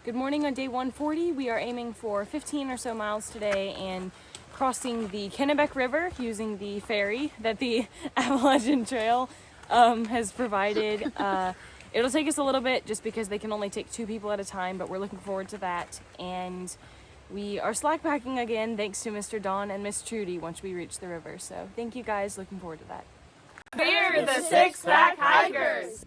Good morning on day 140. We are aiming for 15 or so miles today and crossing the Kennebec River using the ferry that the Appalachian Trail has provided. It'll take us a little bit just because they can only take 2 people at a time, but we're looking forward to that. And we are slack packing again thanks to Mr. Don and Miss Trudy once we reach the river. So thank you guys, looking forward to that. We're the Six Pack Hikers!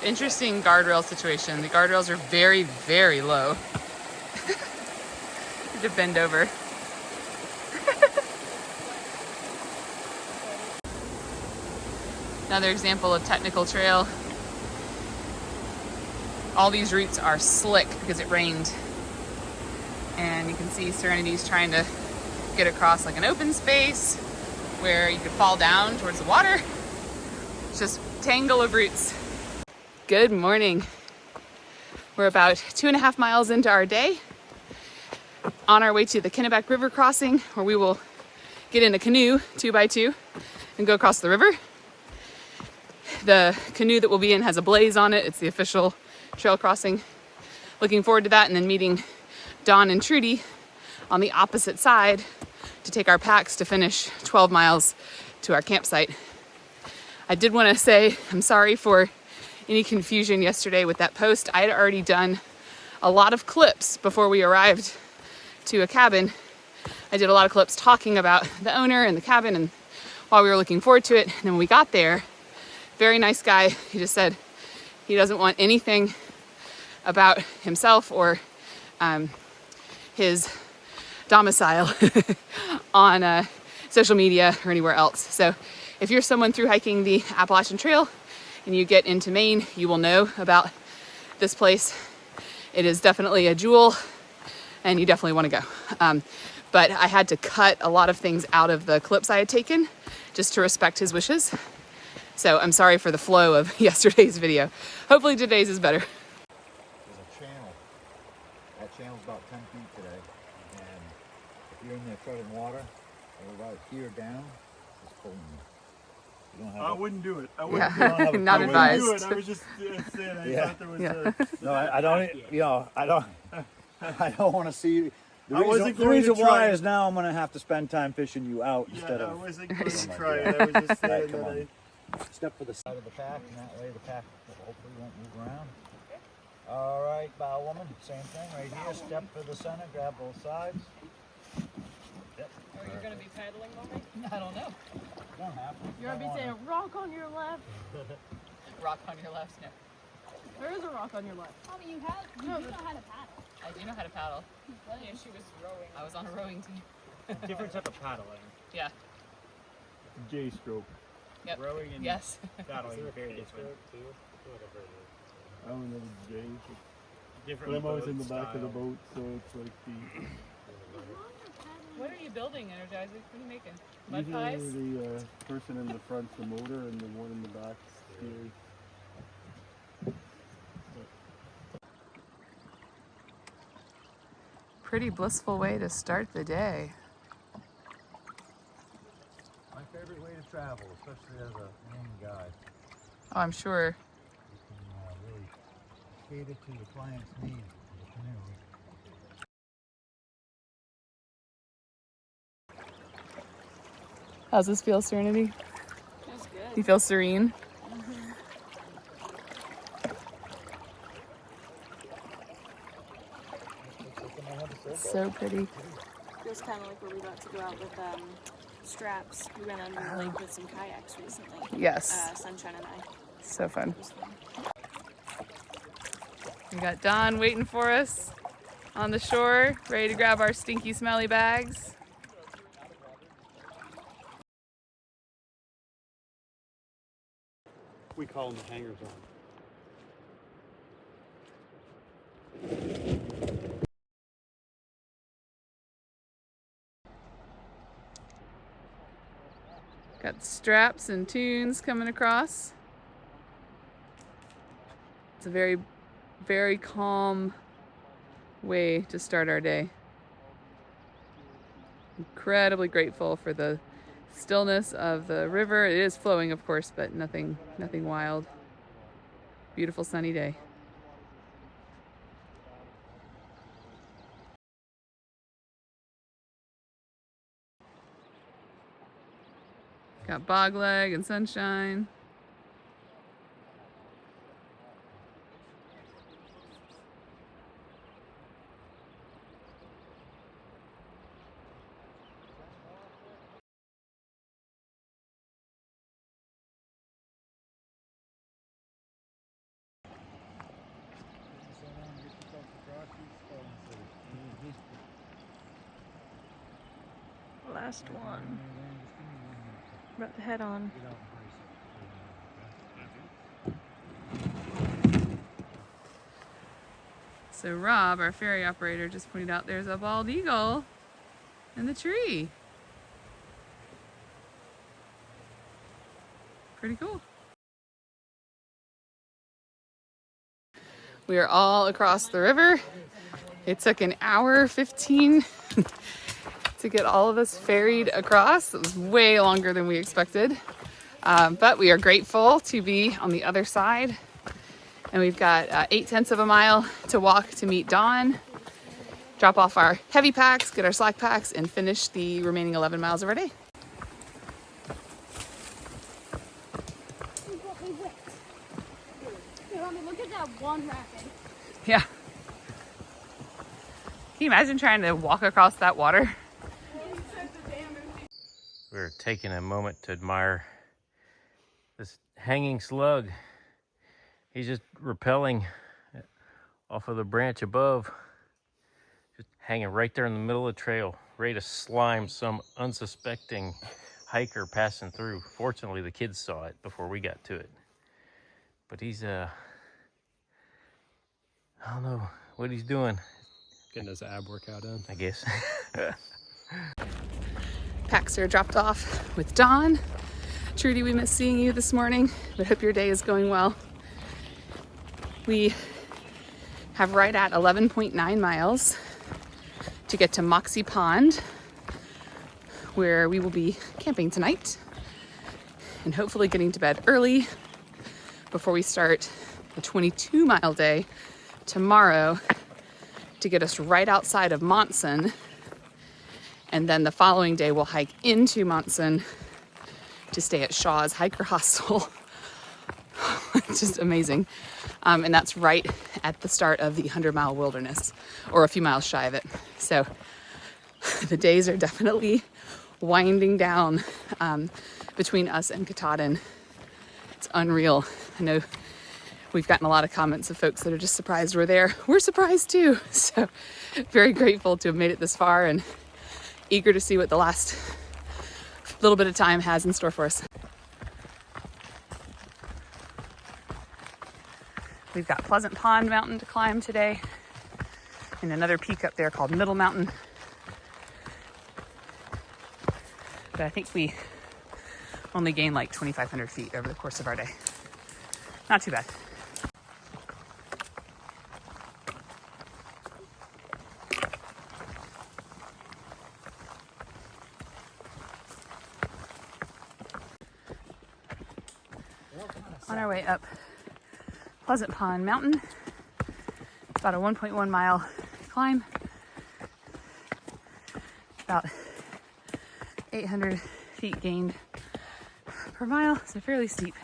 Interesting guardrail situation. The guardrails are very, very low. You have to bend over. Another example of technical trail. All these routes are slick because it rained. And you can see Serenity's trying to get across like an open space where you could fall down towards the water. It's just a tangle of roots. Good morning. We're about 2.5 miles into our day, on our way to the Kennebec River Crossing, where we will get in a canoe 2x2 and go across the river. The canoe that we'll be in has a blaze on it. It's the official trail crossing. Looking forward to that, and then meeting Don and Trudy on the opposite side to take our packs to finish 12 miles to our campsite. I did want to say I'm sorry for any confusion yesterday with that post. I had already done a lot of clips before we arrived to a cabin. I did a lot of clips talking about the owner and the cabin and while we were looking forward to it. And then when we got there, very nice guy, he just said he doesn't want anything about himself or his domicile on social media or anywhere else. So if you're someone through hiking the Appalachian Trail and you get into Maine, you will know about this place. It is definitely a jewel and you definitely want to go. But I had to cut a lot of things out of the clips I had taken just to respect his wishes. So I'm sorry for the flow of yesterday's video. Hopefully today's is better. There's a channel. That channel's about 10 feet today. And if you're in there treading water, or about here down, it's pulling you. I wouldn't do it. I wouldn't do it. Not advised. Do it. I was just saying I thought there was No, I don't, you know, I don't want to see, the going reason to why try. is now I'm going to have to spend time fishing you out instead of... I wasn't going to try it. I was just saying come that on. Step for the side of the pack, and that way the pack hopefully won't move around. All right, bow woman, same thing right here. Step for the center, grab both sides. Yep. Are you going to be paddling, Mommy? I don't know. You don't have to. You're going to be saying, rock on your left. Rock on your left. No. There is a rock on your left. Mommy, you know how to paddle. I do know how to paddle. Yeah, she was rowing. I was on a rowing team. different type of paddling. Yeah. J-stroke. Yep. Rowing and Yes. paddling are very different. I don't know the J. But I'm always in the back of the boat, so it's like the... What are you building, Energizer? What are you making? Mud pies? Usually the person in the front's the motor and the one in the back steers. Pretty blissful way to start the day. My favorite way to travel, especially as a Maine guide. Oh, I'm sure. You can really cater to the client's needs with the canoe. How's this feel, Serenity? Feels good. You feel serene? So pretty. Feels kind of like we're about to go out with straps. We went under the lake with some kayaks recently. Yes. Sunshine and I. So fun. It was fun. We got Don waiting for us on the shore, ready to grab our stinky, smelly bags. We call them the hangers on. Got straps and tunes coming across. It's a very, very calm way to start our day. Incredibly grateful for the stillness of the river. It is flowing, of course, but nothing wild. Beautiful sunny day. Got bogleg and sunshine. Last one. About to head on. So Rob, our ferry operator, just pointed out there's a bald eagle in the tree. Pretty cool. We are all across the river. It took an hour 15 to get all of us ferried across. It was way longer than we expected. But we are grateful to be on the other side. And we've got 0.8 of a mile to walk to meet Dawn, drop off our heavy packs, get our slack packs, and finish the remaining 11 miles of our day. You got me wet. Here, let me look at that one rapid. Yeah. Can you imagine trying to walk across that water? We're taking a moment to admire this hanging slug. He's just rappelling off of the branch above, just hanging right there in the middle of the trail, ready to slime some unsuspecting hiker passing through. Fortunately, the kids saw it before we got to it. But he's, I don't know what he's doing. Getting his ab workout in. I guess. Packs are dropped off with Dawn. Trudy, we missed seeing you this morning, but hope your day is going well. We have right at 11.9 miles to get to Moxie Pond, where we will be camping tonight and hopefully getting to bed early before we start a 22-mile day tomorrow to get us right outside of Monson. And then the following day we'll hike into Monson to stay at Shaw's Hiker Hostel. It's just amazing. And that's right at the start of the 100-mile wilderness, or a few miles shy of it. So the days are definitely winding down between us and Katahdin. It's unreal. I know we've gotten a lot of comments of folks that are just surprised we're there. We're surprised too. So very grateful to have made it this far and eager to see what the last little bit of time has in store for us. We've got Pleasant Pond Mountain to climb today and another peak up there called Middle Mountain. But I think we only gained like 2,500 feet over the course of our day. Not too bad. On our way up Pleasant Pond Mountain. It's about a 1.1 mile climb. About 800 feet gained per mile, so fairly steep.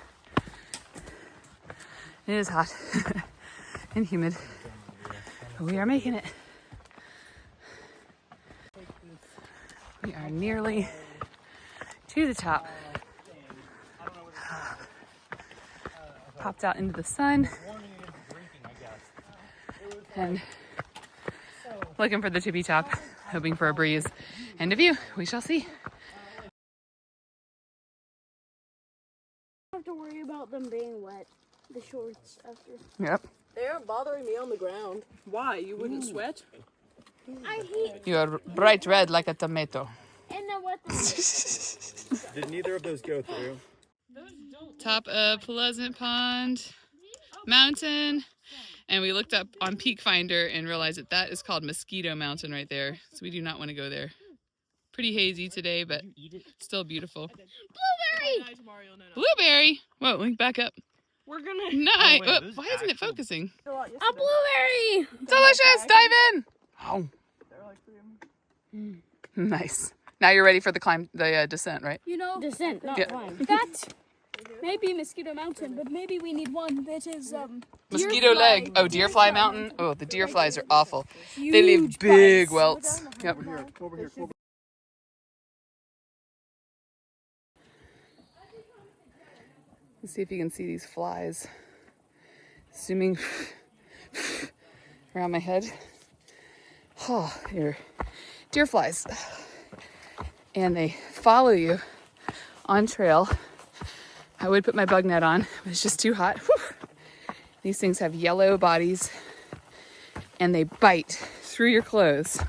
It is hot and humid, but we are making it. We are nearly to the top. Popped out into the sun and looking for the tippy top, hoping for a breeze and a view. We shall see. I don't have to worry about about them being wet. The shorts after. Yep. They aren't bothering me on the ground. Why? You wouldn't sweat? I hate. You're bright red like a tomato. And then what? Did neither of those go through? Top of Pleasant Pond Mountain. And we looked up on Peak Finder and realized that that is called Mosquito Mountain right there. So we do not want to go there. Pretty hazy today, but still beautiful. Blueberry! Blueberry! Whoa, link back up. We're gonna. Nice. wait, this is Why isn't it focusing? A blueberry! Delicious! Dive in! Oh. Nice. Now you're ready for the climb, the descent, right? You know, descent, not Yeah. climb. That may be Mosquito Mountain, but maybe we need one that is Mosquito deer leg. fly. Oh, deer fly mountain. Oh, the deer flies are awful. They Huge leave big bites. welts. Yep. Over here. Let's see if you can see these flies zooming around my head. Oh, they're deer flies. And they follow you on trail. I would put my bug net on, but it's just too hot. Whew. These things have yellow bodies and they bite through your clothes.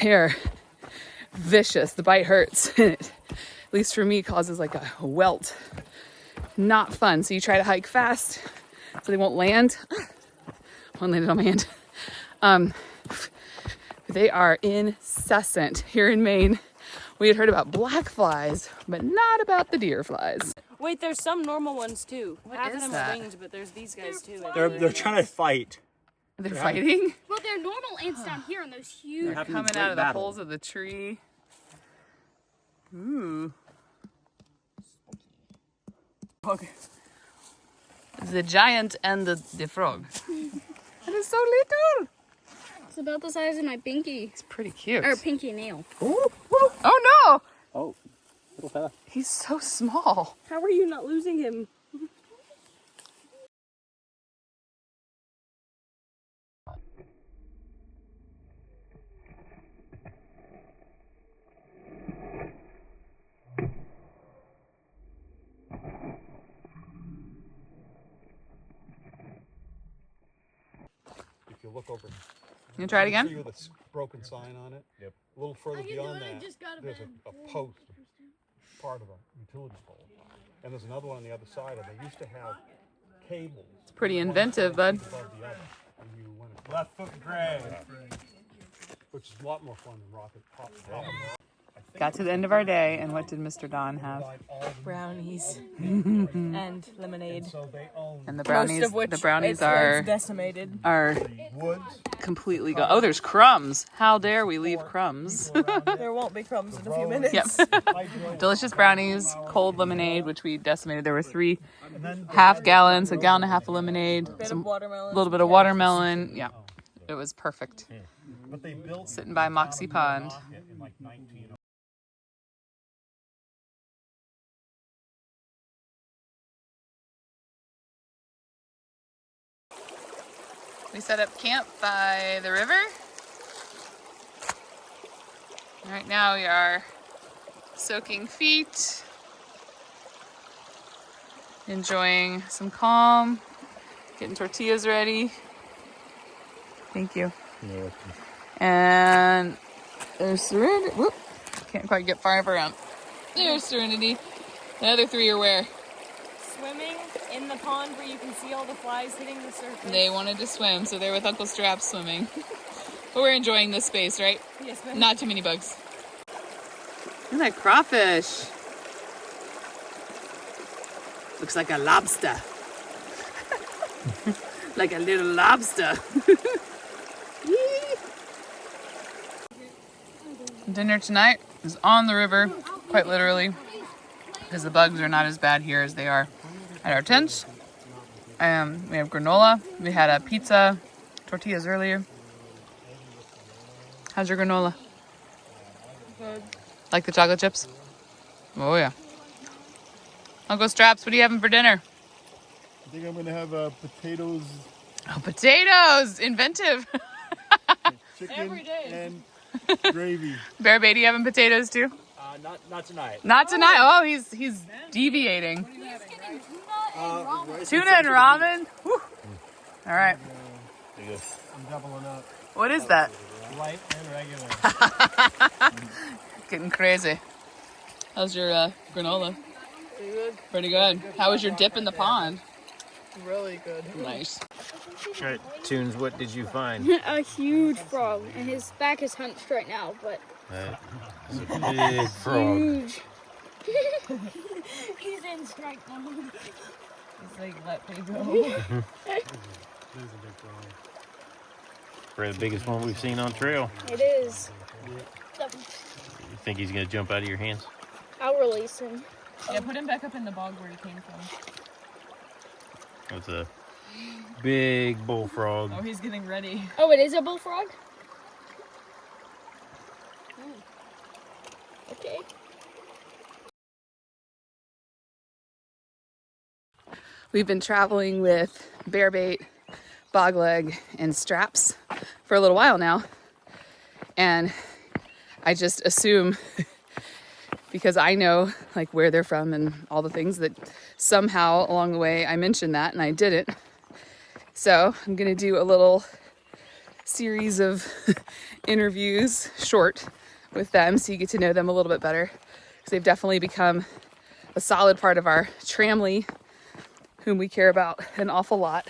They're vicious. The bite hurts. At least for me, causes like a welt. Not fun. So you try to hike fast so they won't land. One landed on my hand. They are incessant here in Maine. We had heard about black flies, but not about the deer flies. Wait, there's some normal ones too. Half of is them that? are winged, but there's these guys too. They're trying to fight. They're fighting? Well, they're normal ants down here on those huge. They're coming out of the holes of the tree. Ooh. The giant and the frog. It is so little. It's about the size of my pinky. It's pretty cute. Or pinky nail. Oh no! Oh, little fella. He's so small. How are you not losing him? If you look over, You try it again? see with a broken sign on it. Yep. A little further beyond that, there's a post, part of a utility pole, and there's another one on the other side. And they used to have cables. It's pretty inventive, bud. Above the other, and you went across, Left foot drag. which is a lot more fun than rocket pop. Got to the end of our day, and what did Mr. Don have? Brownies and lemonade. So they own And the Most brownies, of which are it's decimated. woods. completely gone. Oh, there's crumbs. How dare we leave crumbs? There won't be crumbs in a few minutes. Yep. Delicious brownies, cold lemonade, which we decimated. There were 3 half gallons, a gallon and a half of lemonade, a little bit of watermelon. Yeah, it was perfect. But they built Sitting by Moxie Pond. in like 19. We set up camp by the river. Right now we are soaking feet, enjoying some calm, getting tortillas ready. Thank you. And there's Serenity. Whoop, can't quite get far up around. There's Serenity. The other 3 are where? Swimming in the pond where you can see all the flies hitting the surface. They wanted to swim, so they're with Uncle Strap swimming. But we're enjoying this space, right? Yes, ma'am. Not too many bugs. Look at that crawfish. Looks like a lobster. Like a little lobster. Dinner tonight is on the river, quite literally, because the bugs are not as bad here as they are at our tents. We have granola. We had a pizza, tortillas earlier. How's your granola? Good. Like the chocolate chips? Oh yeah. Uncle Straps, what are you having for dinner? I think I'm gonna have potatoes, Oh, potatoes! Inventive. chicken, Every day. and gravy. Bear Baby having potatoes too? Not tonight. Not tonight. Oh, he's deviating. He's getting tuna and ramen. Tuna and ramen. Whew. All right. I'm doubling up. What is that? Light and regular. Getting crazy. How's your granola? Pretty good. Pretty good. How was your dip in the pond? Really good. Nice. All right, Tunes, what did you find? A huge frog, and his back is hunched right now, but It's a big frog. huge. He's in strike mode. It's like, let me go. Probably the biggest one we've seen on trail. It is. You think he's gonna jump out of your hands? I'll release him. Yeah, put him back up in the bog where he came from. That's a big bullfrog. Oh, he's getting ready. Oh, it is a bullfrog? Okay. We've been traveling with bear bait, bog leg, and straps for a little while now. And I just assume, because I know like where they're from and all the things, that somehow along the way I mentioned that and I didn't. So I'm gonna do a little series of interviews, short, with them so you get to know them a little bit better, because they've definitely become a solid part of our tramily, whom we care about an awful lot.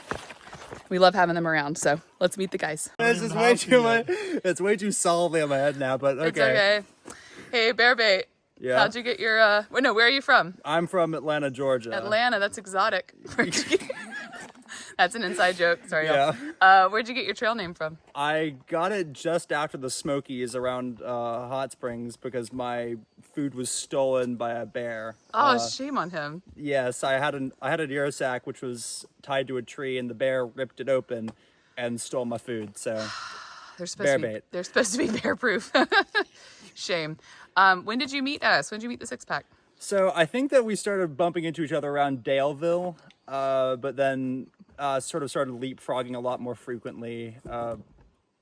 We love having them around, so let's meet the guys. This is way too much. It's way too solidly on my head now, but okay. It's okay. Hey, bear bait. Yeah. How'd you get your, wait, no, where are you from? I'm from Atlanta, Georgia. Atlanta, that's exotic. Where'd you get... That's an inside joke, sorry. Yeah. Y'all. Where'd you get your trail name from? I got it just after the Smokies around Hot Springs because my food was stolen by a bear. Oh, shame on him. Yes, I had a deer sack which was tied to a tree, and the bear ripped it open and stole my food. So They're supposed bear to be, bait. They're supposed to be bear proof. Shame. When did you meet us? When did you meet the six pack? So I think that we started bumping into each other around Daleville, but then sort of started leapfrogging a lot more frequently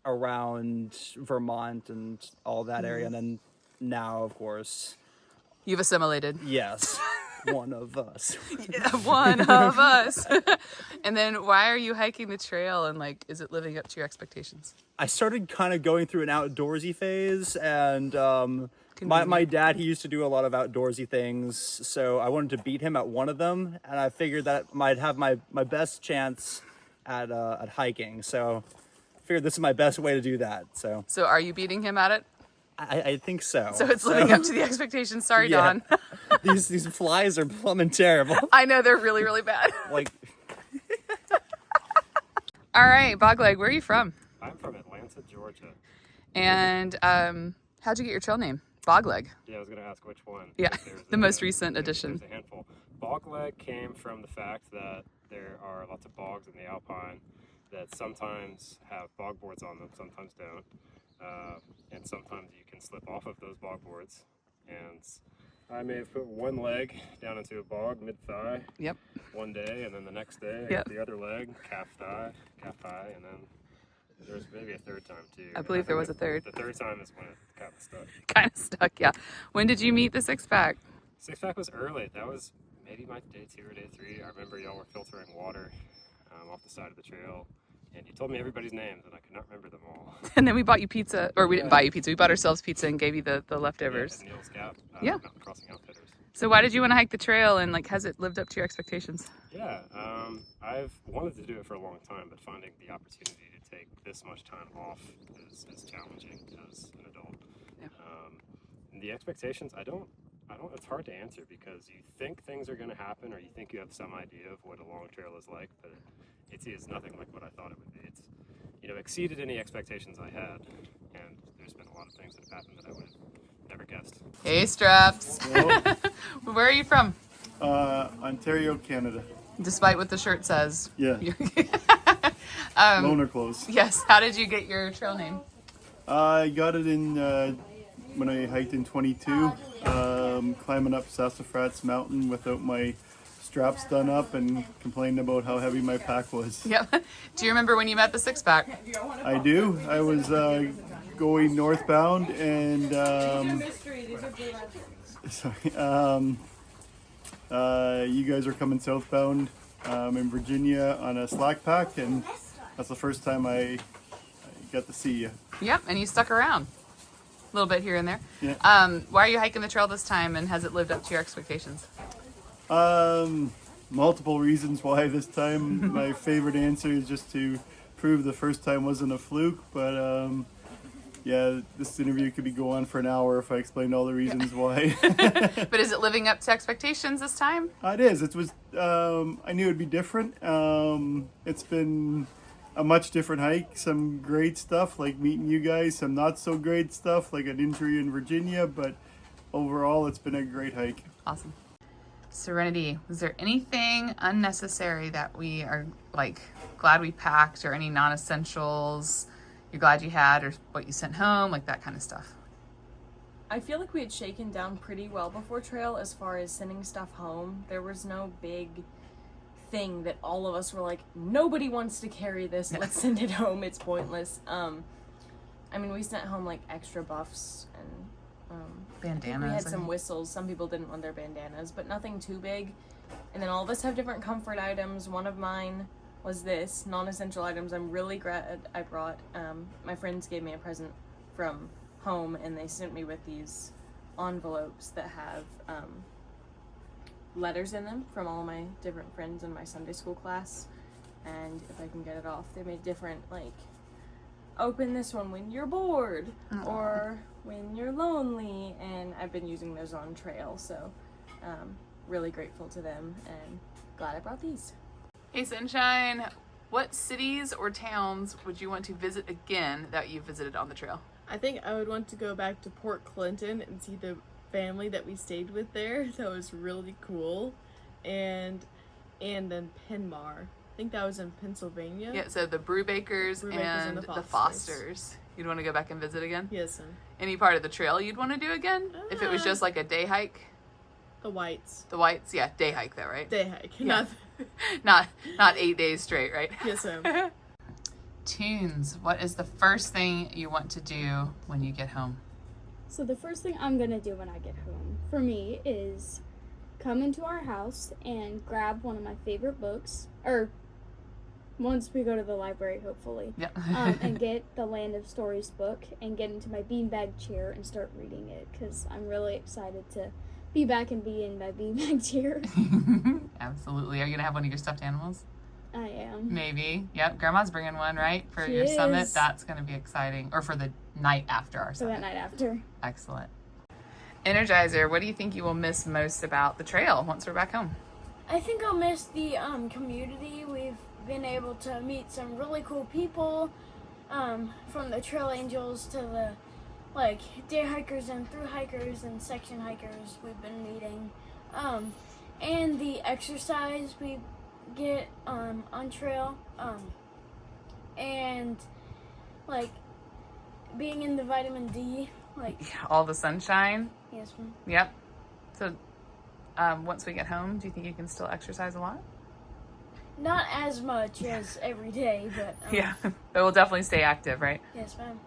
around Vermont and all that area. And then now, of course, You've assimilated. yes, one of us. Yeah, one of us. And then why are you hiking the trail, and like, is it living up to your expectations? I started kind of going through an outdoorsy phase, and my dad, he used to do a lot of outdoorsy things, so I wanted to beat him at one of them, and I figured that might have my best chance at hiking. So I figured this is my best way to do that. So are you beating him at it? I think so. So it's living up to the expectations. Sorry, Yeah. Don. These flies are plumb and terrible. I know, they're really, really bad. Like, All right, Bogleg, where are you from? I'm from Atlanta, Georgia. And how'd you get your trail name? Bogleg. Yeah, I was going to ask which one. Yeah, the most recent addition. There's a handful. Bogleg came from the fact that there are lots of bogs in the Alpine that sometimes have bog boards on them, sometimes don't. And sometimes you can slip off of those bog boards. And I may have put one leg down into a bog mid-thigh. Yep. One day, and then the next day, Yep. the other leg, calf thigh, and then there's maybe a third time too. I believe there was a third. The third time is when it kind of stuck. Kind of stuck, yeah. When did you meet the six pack? Six pack was early. That was maybe my day 2 or day 3. I remember y'all were filtering water off the side of the trail. And you told me everybody's names, and I could not remember them all. And then we bought you pizza, or we didn't buy you pizza. We bought ourselves pizza and gave you the leftovers. Yeah, at Neil's Gap, Yeah. Mountain Crossing Outfitters. So why did you want to hike the trail, and like, has it lived up to your expectations? Yeah, I've wanted to do it for a long time, but finding the opportunity to take this much time off is challenging as an adult. Yeah. And the expectations, I don't. It's hard to answer because you think things are going to happen, or you think you have some idea of what a long trail is like, but it is nothing like what I thought it would be. It's, exceeded any expectations I had, and there's been a lot of things that have happened that I would have never guessed. Hey, Straps. Where are you from? Ontario, Canada. Despite what the shirt says. Yeah. Loner clothes. Yes. How did you get your trail name? I got it in when I hiked in 22, climbing up Sassafras Mountain without my straps done up and complaining about how heavy my pack was. Yep. Do you remember when you met the six pack? I do. I was going northbound, and you guys are coming southbound in Virginia on a slack pack, and that's the first time I got to see you. Yep, and you stuck around a little bit here and there. Yeah. Why are you hiking the trail this time, and has it lived up to your expectations? Multiple reasons why this time. My favorite answer is just to prove the first time wasn't a fluke, but yeah, this interview could be go on for an hour if I explained all the reasons why. But is it living up to expectations this time? It is. It was. I knew it'd be different. It's been a much different hike. Some great stuff like meeting you guys. Some not so great stuff like an injury in Virginia. But overall, it's been a great hike. Awesome. Serenity, was there anything unnecessary that we are like glad we packed, or any non-essentials you're glad you had, or what you sent home, like that kind of stuff? I feel like we had shaken down pretty well before trail as far as sending stuff home. There was no big thing that all of us were like, nobody wants to carry this, let's send it home, it's pointless. I mean, we sent home like extra buffs and bandanas. We had some whistles. Some people didn't want their bandanas, but nothing too big. And then all of us have different comfort items. One of mine was this, non-essential items. I'm really glad I brought. My friends gave me a present from home, and they sent me with these envelopes that have letters in them from all of my different friends in my Sunday school class. And if I can get it off, they made different, like, open this one when you're bored, or when you're lonely, and I've been using those on trail, so really grateful to them and glad I brought these. Hey Sunshine, what cities or towns would you want to visit again that you visited on the trail? I think I would want to go back to Port Clinton and see the family that we stayed with there. That was really cool. And then Penmar. I think that was in Pennsylvania. Yeah, so the Brewbakers and the Fosters. You'd want to go back and visit again? Yes. Any part of the trail you'd want to do again? If it was just like a day hike? The Whites. The Whites, yeah, day hike though, right? Day hike. Yeah. not 8 days straight, right? Yes, ma'am. Tunes, what is the first thing you want to do when you get home? So the first thing I'm gonna do when I get home, for me, is come into our house and grab one of my favorite books, or once we go to the library, hopefully, and get the Land of Stories book and get into my beanbag chair and start reading it, because I'm really excited to be back and be in my beanbag chair. Absolutely. Are you going to have one of your stuffed animals? I am. Maybe. Yep. Grandma's bringing one, right? For your summit. That's going to be exciting. Or for the night after our summit. For that night after. Excellent. Energizer, what do you think you will miss most about the trail once we're back home? I think I'll miss the community. We've been able to meet some really cool people, from the trail angels to the day hikers and through hikers and section hikers we've been meeting, and the exercise we get on trail, and being in the vitamin D, all the sunshine. Yes, ma'am. Yep. So once we get home, do you think you can still exercise a lot? Not as much as every day, but yeah, but we'll definitely stay active, right? Yes, ma'am.